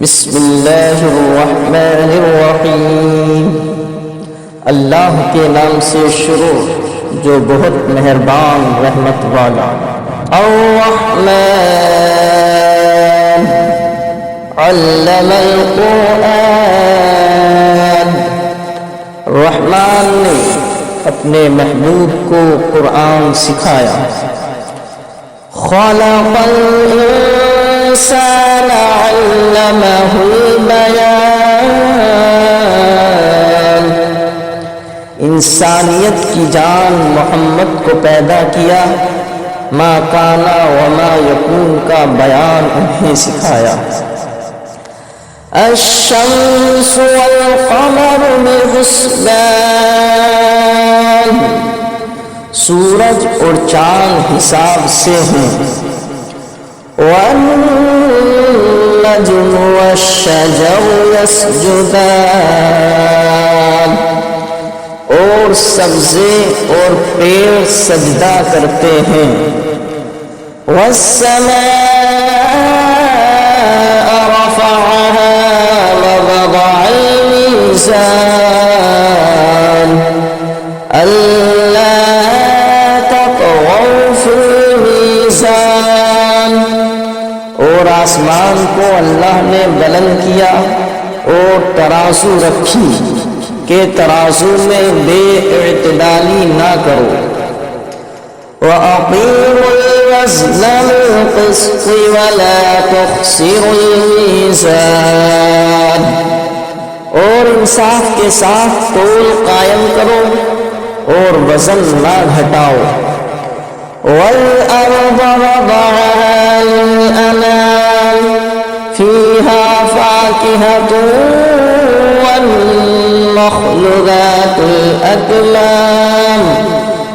بسم اللہ الرحمن الرحیم، اللہ کے نام سے شروع جو بہت مہربان رحمت والا۔ الرحمن علم القرآن، رحمان نے اپنے محبوب کو قرآن سکھایا۔ خلق الانسان علمہ البیان، انسانیت کی جان محمد کو پیدا کیا، ما کانا وما یکون کا بیان انہیں سکھایا۔ الشمس والقمر بحسبان، سورج اور چاند حساب سے ہیں۔ والنجم والشجر يسجدان، اور سبزے اور پیڑ سجدہ کرتے ہیں۔ والسماء رفعها ووضع الميزان ألا تطغوا في الميزان، اور آسمان کو اللہ نے بلند کیا اور ترازو رکھی کہ ترازو میں بے اعتدالی نہ کرو۔ وَأَقِيمُوا الْوَزْنَ بِالْقِسْطِ وَلَا تُخْسِرُوا الْمِيزَانَ، اور انصاف کے ساتھ تول قائم کرو اور وزن نہ گھٹاؤ۔ وَالْأَرْضَ وَضَعَهَا لِلْأَنَامِ فِيهَا فَاكِهَةٌ وَالنَّخْلُ ذَاتُ الْأَكْمَامِ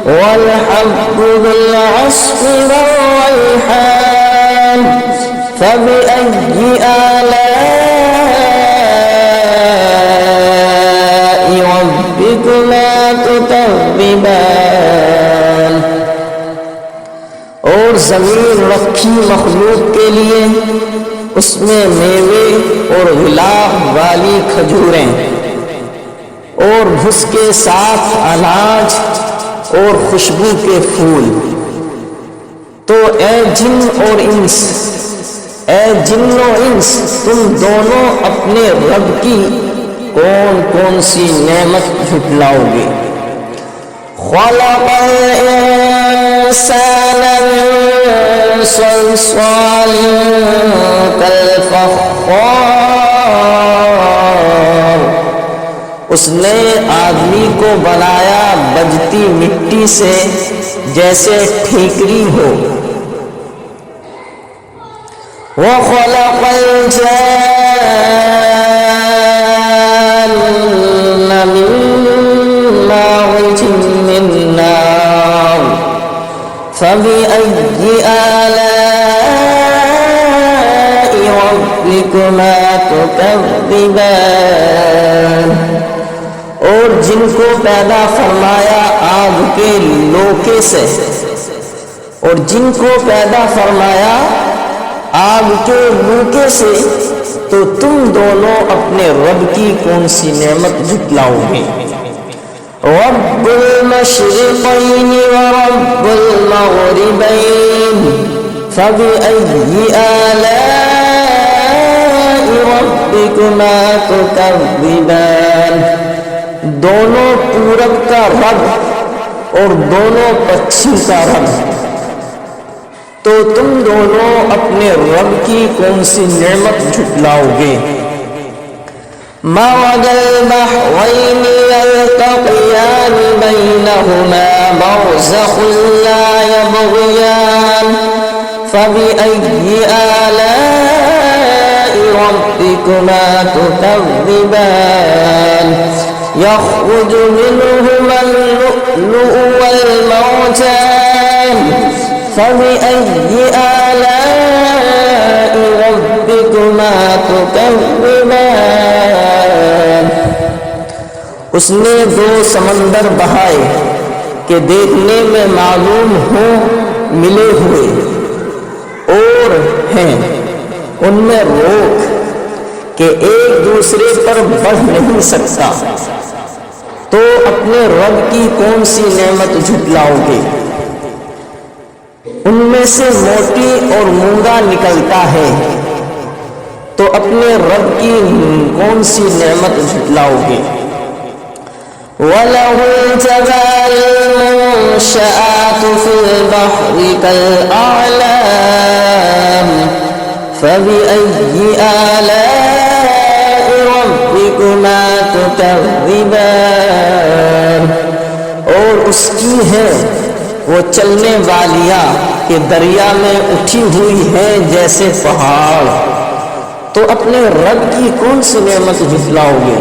وَالْحَبُّ ذُو الْعَصْفِ وَالرَّيْحَانُ فَبِأَيِّ آلَاءِ رَبِّكُمَا تُكَذِّبَانِ، اور زمین رکھی مخلوق کے لیے، اس میں میوے اور غلاف والی کھجوریں اور بھس کے ساتھ اناج اور خوشبو کے پھول۔ تو اے جن و انس، تم دونوں اپنے رب کی کون کون سی نعمت جھٹلاؤ گے؟ خلق الانسان من صلصال كالفخار، اس نے آدمی کو بنایا بجتی مٹی سے جیسے ٹھیکری ہو۔ وَخَلَقَ الْجَانَّ مِن مَّارِجٍ مِّن نَّارٍ فَبِأَيِّ آلَاءِ رَبِّكُمَا تُكَذِّبَانِ، اور جن کو پیدا فرمایا آگ کے لوکے سے، اور جن کو پیدا فرمایا آگ کے لوکے سے، تو تم دونوں اپنے رب کی کون سی نعمت جھٹلاؤ گے؟ رب المشرقین ورب المغربین فبأي آلاء ربكما تكذبان، دونوں پورب کا رب اور دونوں پچھم کا رب، تو تم دونوں اپنے رب کی کون سی نعمت جھٹلاؤ گے؟ مرج البحرین یلتقیان بینہما برزخ لا یبغیان فبأي آلاء ربكما تكذبان يخرج منهما اللؤلؤ والمرجان فبأي آلاء ربكما تكذبان، اس نے دو سمندر بہائے کہ دیکھنے میں معلوم ہوں ملے ہوئے، اور ہیں ان میں روک کہ ایک دوسرے پر بڑھ نہیں سکتا، تو اپنے رب کی کون سی نعمت جھٹلاؤ گے؟ ان میں سے موٹی اور مونگا نکلتا ہے، تو اپنے رب کی کون سی نعمت جھٹلاؤ گے؟ وَلَهُ الْجَبَالُ الْمُنشَآتُ فِي الْبَحْرِ كَالْأَعْلَامِ فَبِأَيِّ آلَاءِ رَبِّكُمَا تُكَذِّبَانِ۔ اور اس کی ہے وہ چلنے والیاں کہ دریا میں اٹھی ہوئی ہیں جیسے پہاڑ، تو اپنے رب کی کون سی نعمت جھٹلاؤ گے؟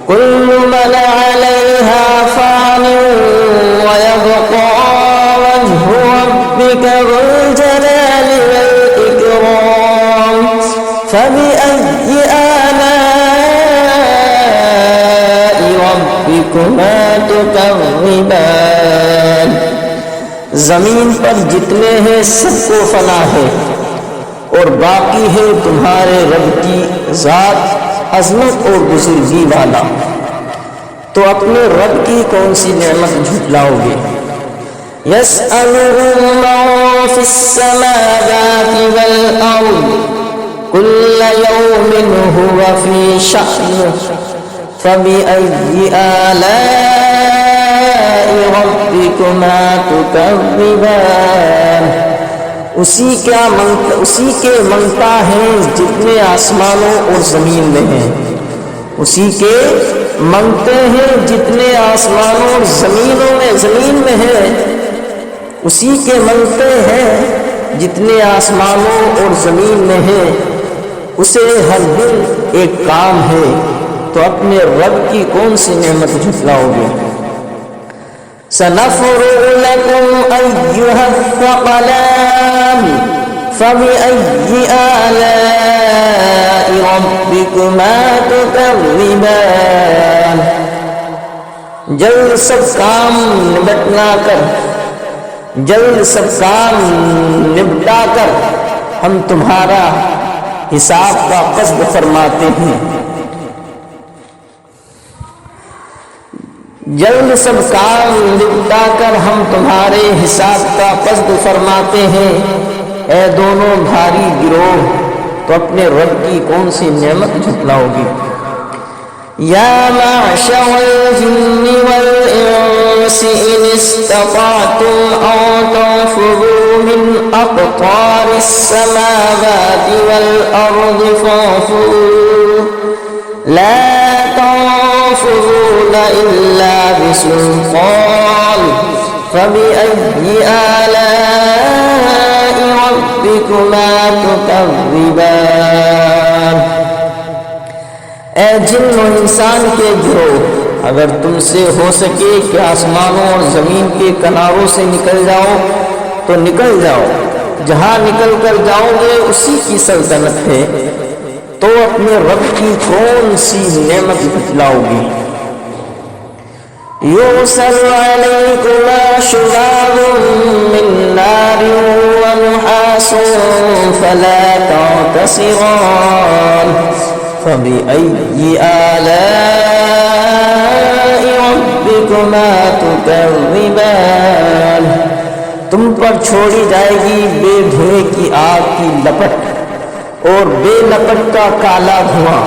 كل من عليها فان ويبقى وجه ربك ذو الجلال والإكرام فبأي آلاء ربكما تكذبان۔ زمین پر جتنے ہیں سب کو فنا ہے، اور باقی ہے تمہارے رب کی ذات عظمت اور بزرگی والا، تو اپنے رب کی کون سی نعمت جھٹلاؤ گے؟ يَسْأَلُهُ مَن فِي السَّمَاوَاتِ وَالْأَرْضِ كُلَّ يَوْمٍ هُوَ فِي شَأْنٍ فَبِأَيِّ آلَاءِ رَبِّكُمَا تُكَذِّبَانِ۔ اسی کے منگتا ہیں جتنے آسمانوں اور زمین میں ہیں، اسی کے منگتے ہیں جتنے آسمانوں اور زمین میں ہیں، اسی کے منگتے ہیں جتنے آسمانوں اور زمین میں ہیں، اسے ہر دن ایک کام ہے، تو اپنے رب کی کون سی نعمت جھٹلاؤ گے؟ سَنَفْرُغُ لَكُمْ أَيُّهَ الثَّقَلَانِ فَبِأَيِّ آلَاءِ رَبِّكُمَا تُكَذِّبَانِ۔ جلد سب کام نبٹا کر ہم تمہارا حساب کا قصد فرماتے ہیں، جلد سب کام نپٹا کر ہم تمہارے حساب کا قصد فرماتے ہیں۔ اے دونوں بھاری گروہ، تو اپنے رب کی کون سی نعمت جھٹلاؤ گی؟ یا معشر الجن والانس ان استطعتم ان تنفذوا من اقطار السماوات والارض فانفذوا لا تنفذون الا بسلطان فبأي آلاء ربكما تكذبان۔ اے جن و انسان کے گروہ، اگر تم سے ہو سکے کہ آسمانوں اور زمین کے کناروں سے نکل جاؤ تو نکل جاؤ، جہاں نکل کر جاؤ گے اسی کی سلطنت ہے، تو اپنے رب کی کون سی نعمت جھٹلاؤ گی؟ يُرْسَلُ عَلَيْكُمَا شُوَاظٌ مِّن نَّارٍ وَنُحَاسٌ فَلَا تَنتَصِرَانِ فَبِأَيِّ آلَاءِ رَبِّكُمَا تُكَذِّبَانِ۔ تم پر چھوڑی جائے گی بے دھوئے کی آگ کی لپٹ اور بے لپٹ کا کالا دھواں،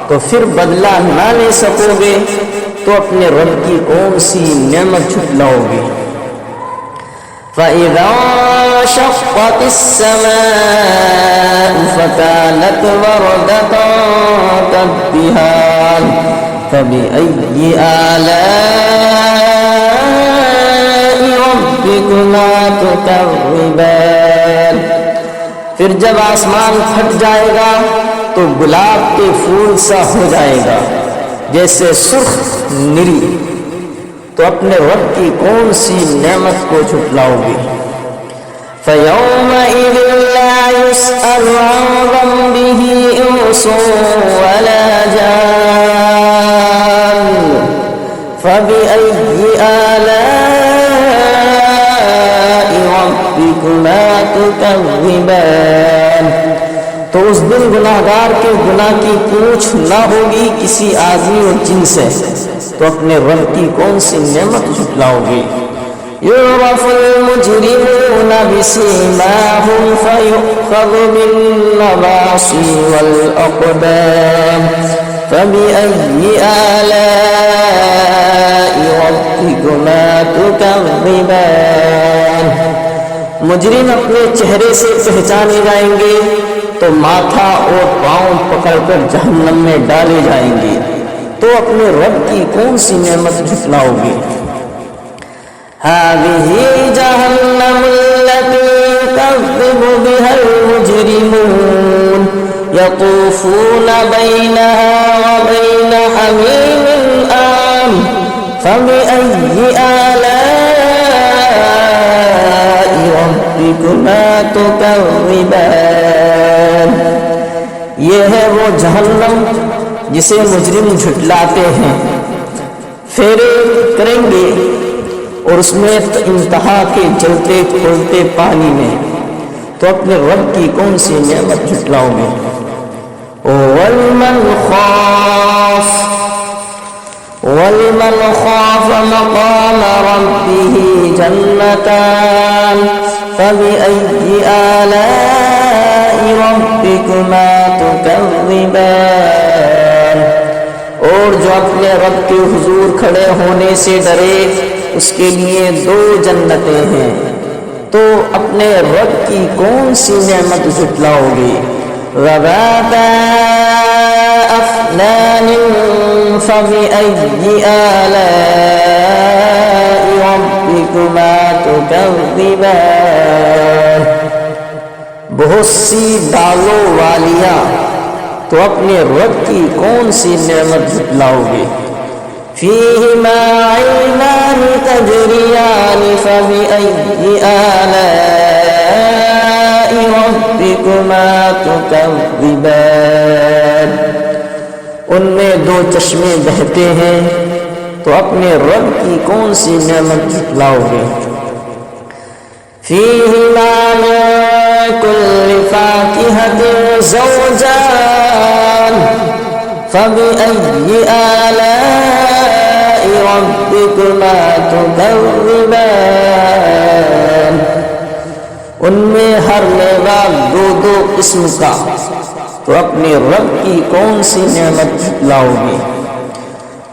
تو پھر بدلہ نہ لے سکو گے، تو اپنے رب کی کون سی نعمت جھٹلاؤ گے؟ فَإِذَا انشَقَّتِ السَّمَاءُ فَكَانَتْ وَرْدَةً كَالدِّهَانِ فَبِأَيِّ آلَاءِ رَبِّكُمَا تُكَذِّبَانِ۔ پھر جب آسمان پھٹ جائے گا تو گلاب کے پھول سا ہو جائے گا جیسے سرخ نری، تو اپنے رب کی کون سی نعمت کو جھٹلاؤ گے؟ فَيَوْمَئِذٍ لَا يُسْأَلُ عَنْ ذَنبِهِ إِنسٌ وَلَا جَانٌّ فَبِأَيِّ آلَاءِ رَبِّكُمَا تُكَذِّبَانِ۔ تو اس دن گناہگار کے گناہ کی پوچھ نہ ہوگی کسی آدمی اور جن سے، تو اپنے رب کی کون سی نعمت جھٹلاؤ گے؟ يعرف المجرمون بسيماهم فيؤخذ بالنواصي والأقدام فبأي آلاء ربكما تكذبان۔ مجرم اپنے چہرے سے پہچانے جائیں گے تو ماتھا اور پاؤں پکڑ کر جہنم میں ڈالے جائیں گے، تو اپنے رب کی کون سی نعمت جھٹلاؤ گے؟ هذه جهنم التي يكذب بها المجرمون يطوفون بينها وبين حميم آن فبأي آلاء ربكما تكذبان۔ یہ ہے وہ جہنم جسے مجرم جھٹلاتے ہیں، پھیرے کریں گے اور اس میں انتہا کے جلتے کھولتے پانی میں، تو اپنے رب کی کون سی نعمت جھٹلاؤ گے؟ وَلِمَنْ خَافَ مَقَامَ رَبِّهِ جَنَّتَانِ فَبِأَيِّ آلَاءِ رَبِّكُمَا تُكَذِّبَانِ۔ اور جو اپنے رب کے حضور کھڑے ہونے سے ڈرے، اس کے لیے 2 جنتیں ہیں، تو اپنے رب کی کون سی نعمت جھٹلاؤ گے؟ ذَوَاتَا أَفْنَانٍ فَبِأَيِّ آلَاءِ رَبِّكُمَا تُكَذِّبَانِ۔ بہت سی ڈالوں والیاں، تو اپنے رب کی کون سی نعمت جھٹلاؤ گے؟ فِيهِمَا عَيْنَانِ تَجْرِيَانِ فَبِأَيِّ آلَاءِ رَبِّكُمَا تُكَذِّبَانِ۔ ان میں 2 چشمے بہتے ہیں، تو اپنے رب کی کون سی نعمت جھٹلاؤ گے؟ فِيهِمَا مِن كُلِّ فَاكِهَةٍ زَوْجَانِ فَبِأَيِّ آلَاءِ رَبِّكُمَا تُكَذِّبَانِ۔ ان میں ہر میوہ 2 قسم کا، تو اپنے رب کی کون سی نعمت جھٹلاؤ گے؟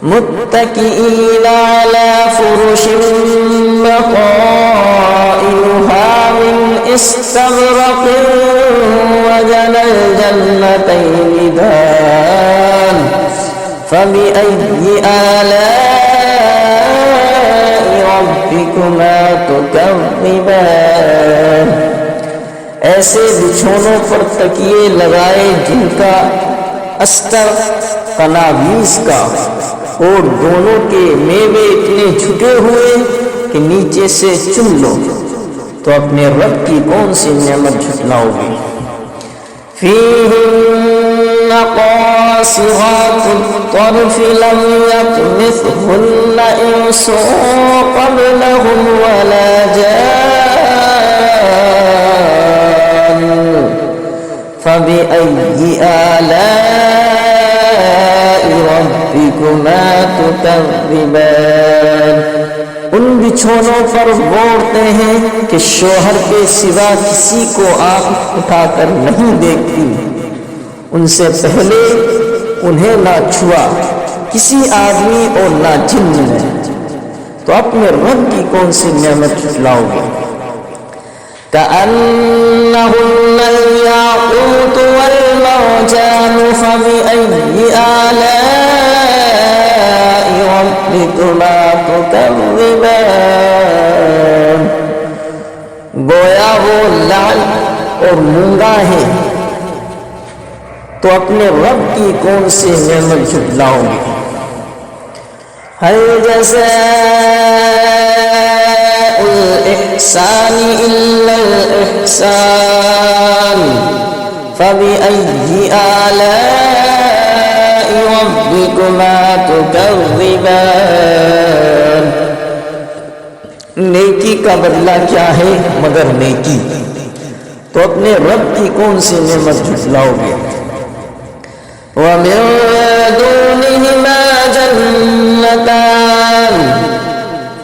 متکئین علی فرش بطائنها من استبرق وجنى الجنتين دان فبأي آلاء ربكما تكذبان۔ ایسے بچھونوں پر تکیے لگائے جن کا استر قنابیس کا، اور دونوں کے میوے اتنے جھکے ہوئے کہ نیچے سے چن لو، تو اپنے رب کی کون سی نعمت جھٹلاؤ گے؟ فِيهِنَّ قَاصِرَاتُ الطَّرْفِ لَمْ يَطْمِثْهُنَّ إِنسٌ قَبْلَهُمْ وَلَا جَانٌّ فَبِأَيِّ آلَاءِ رَبِّكُمَا تُكَذِّبَانِ۔ ان بچھونوں پر وہ عورتیں ہیں کہ شوہر کے سوا کسی کو آنکھ اٹھا کر نہیں دیکھتی، ان سے پہلے انہیں نہ چھوا کسی آدمی اور نہ جن نے، تو اپنے رب کی کون سی نعمت جھٹلاؤ گے؟ كأنهن الياقوت والمرجان فبأي آلاء ربكما تكذبان۔ گویا وہ لعل اور مونگا ہے، تو اپنے رب کی کون سی نعمت جھٹلاؤ گے؟ هل جزاء الإحسان إلا الإحسان فبأي آلاء ربكما تكذبان۔ نیکی کا بدلہ کیا ہے مگر نیکی، تو اپنے رب کی کون سی نعمت جھٹلاؤ گے؟ وَمِن دُونِهِمَا جَنَّتَانِ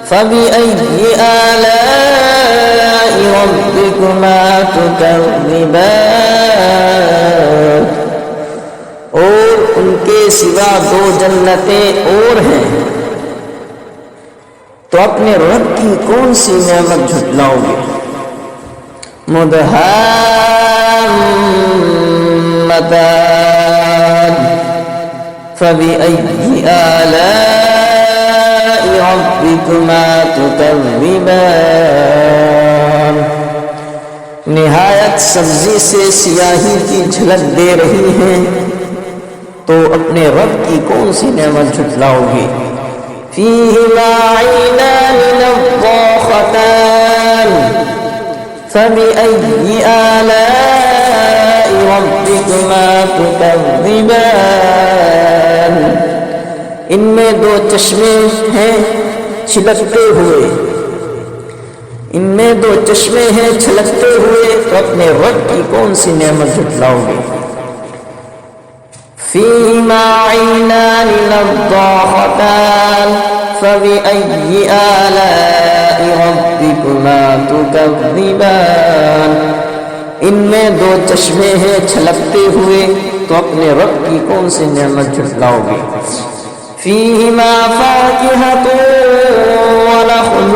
فَبِأَيِّ آلَاءِ رَبِّكُمَا تُكَذِّبَانِ، اور ان کے سوا دو جنتیں اور ہیں، تو اپنے رب کی کون سی نعمت جھٹلاؤ گے؟ مدهامتان فبأي آلاء ربكما تكذبان، نہایت سبزی سے سیاہی کی جھلک دے رہی ہیں، تو اپنے رب کی کون سی نعمت جھٹلاؤ گے؟ فیہما عینان نضاختان فبأي آلاء ربكما تكذبان، ان میں دو چشمے ہیں چھلکتے ہوئے، ان میں دو چشمے ہیں چھلکتے ہوئے، تو اپنے رب کی کون سی نعمت جھٹلاؤ گے؟ فیہما عینان نضاختان فبأي آلاء ربكما تكذبان، ان میں دو چشمے ہیں چھلکتے ہوئے، تو اپنے رب کی کون سی نعمت جھٹلاؤ گے؟ فیہما فاکہۃ ونخل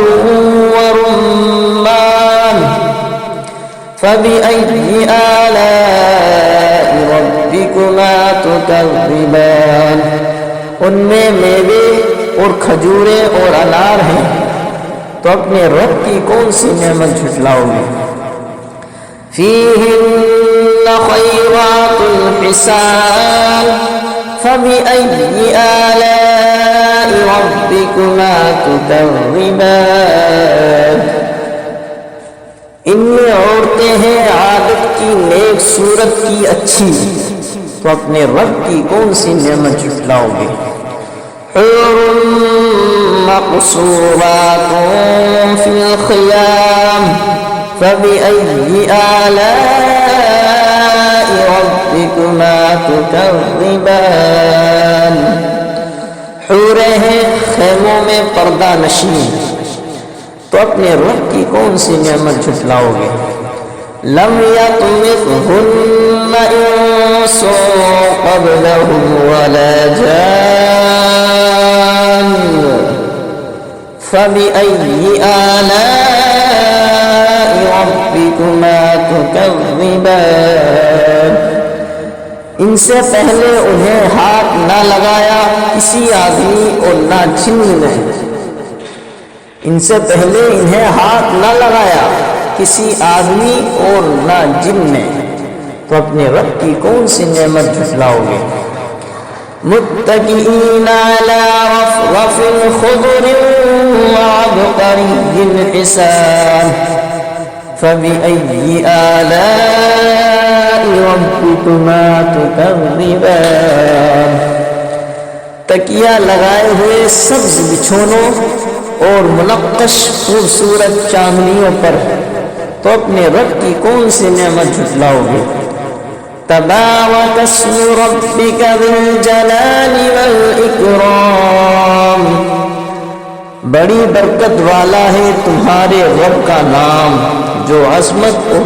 ورمان فبأي آلاء ربكما تكذبان، ان میں میوے اور کھجوریں اور انار ہیں، تو اپنے رب کی کون سی نعمت جھٹلاؤ گے؟ فیہن خیرات حسان فبأي آلاء ربكما تكذبان، ان میں عورتیں ہیں عادت کی نیک صورت کی اچھی، تو اپنے رب کی کون سی نعمت جھٹلاؤ گے؟ حور مقصورات فی الخیام فبأي آلاء ربكما تكذبان، حوریں ہیں خیموں میں پردہ نشین، تو اپنے رب کی کون سی نعمت جھٹلاؤ گے؟ لم یطمثہن انس قبلہم ولا جان فبأي آلاء ربكما تكذبان، ان سے پہلے انہیں ہاتھ نہ لگایا کسی آدمی اور نہ جن نے، ان سے پہلے انہیں ہاتھ نہ لگایا کسی آدمی اور نہ جن نے، تو اپنے رب کی کون سی نعمت جھٹلاؤ گے؟ متکئین علی رفرف خضر وعبقری حسان فبأي آلاء ربكما تكذبان، تکیہ لگائے ہوئے سبز بچھونوں اور منقش خوبصورت چاندنیوں پر، تو اپنے رب کی کون سی نعمت جھٹلاؤ گے؟ تبارک اسم ربک ذی الجلال والاکرام، بڑی برکت والا ہے تمہارے رب کا نام جو عظمت اور